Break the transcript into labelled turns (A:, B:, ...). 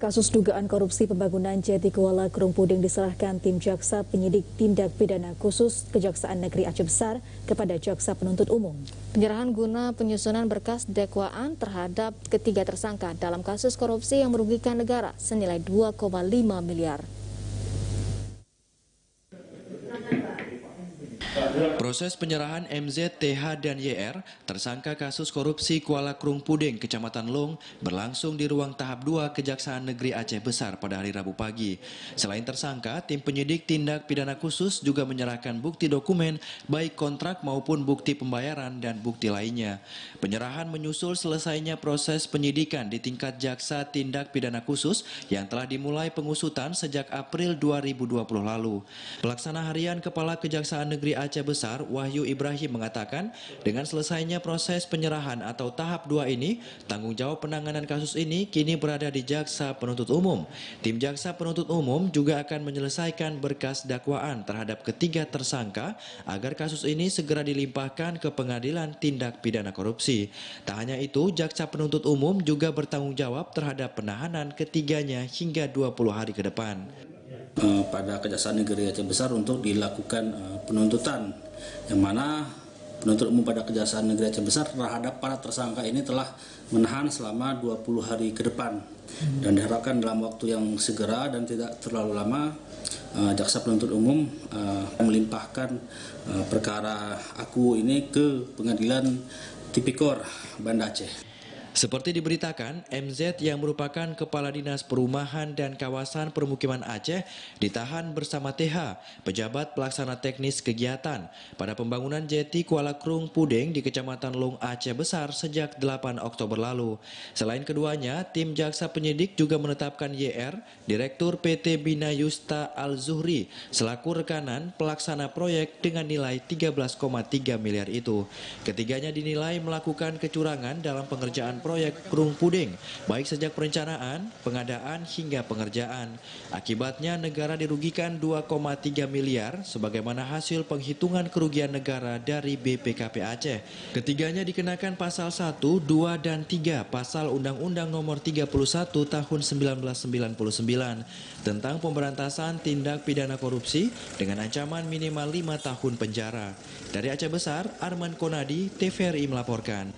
A: Kasus dugaan korupsi pembangunan Jati Kuala Krung Puding diserahkan tim jaksa penyidik tindak pidana khusus Kejaksaan Negeri Aceh Besar kepada jaksa penuntut umum. Penyerahan guna penyusunan berkas dakwaan terhadap ketiga tersangka dalam kasus korupsi yang merugikan negara senilai 2,5 miliar.
B: Proses penyerahan MZ, TH, dan YR, tersangka kasus korupsi Kuala Krung Puding, Kecamatan Long, berlangsung di ruang tahap 2 Kejaksaan Negeri Aceh Besar pada hari Rabu pagi. Selain tersangka, tim penyidik tindak pidana khusus juga menyerahkan bukti dokumen, baik kontrak maupun bukti pembayaran dan bukti lainnya. Penyerahan menyusul selesainya proses penyidikan di tingkat jaksa tindak pidana khusus yang telah dimulai pengusutan sejak April 2020 lalu. Pelaksana harian Kepala Kejaksaan Negeri Aceh Besar, Wahyu Ibrahim mengatakan, dengan selesainya proses penyerahan atau tahap 2 ini, tanggung jawab penanganan kasus ini kini berada di Jaksa Penuntut Umum. Tim Jaksa Penuntut Umum juga akan menyelesaikan berkas dakwaan terhadap ketiga tersangka agar kasus ini segera dilimpahkan ke Pengadilan Tindak Pidana Korupsi. Tak hanya itu, Jaksa Penuntut Umum juga bertanggung jawab terhadap penahanan ketiganya hingga 20 hari ke depan.
C: Pada Kejaksaan Negeri Aceh Besar untuk dilakukan penuntutan, yang mana penuntut umum pada Kejaksaan Negeri Aceh Besar terhadap para tersangka ini telah menahan selama 20 hari ke depan, dan diharapkan dalam waktu yang segera dan tidak terlalu lama jaksa penuntut umum melimpahkan perkara aku ini ke Pengadilan Tipikor Banda Aceh.
B: Seperti diberitakan, MZ yang merupakan Kepala Dinas Perumahan dan Kawasan Permukiman Aceh ditahan bersama TH, pejabat pelaksana teknis kegiatan, pada pembangunan Jati Kuala Krung Puding di Kecamatan Long Aceh Besar sejak 8 Oktober lalu. Selain keduanya, tim jaksa penyidik juga menetapkan YR, Direktur PT Bina Yusta Al-Zuhri, selaku rekanan pelaksana proyek dengan nilai 13,3 miliar itu. Ketiganya dinilai melakukan kecurangan dalam pengerjaan proyek Krung Puding, baik sejak perencanaan, pengadaan hingga pengerjaan. Akibatnya negara dirugikan 2,3 miliar sebagaimana hasil penghitungan kerugian negara dari BPKP Aceh. Ketiganya dikenakan pasal 1, 2, dan 3 pasal Undang-Undang Nomor 31 Tahun 1999 tentang pemberantasan tindak pidana korupsi dengan ancaman minimal 5 tahun penjara. Dari Aceh Besar, Arman Konadi, TVRI melaporkan.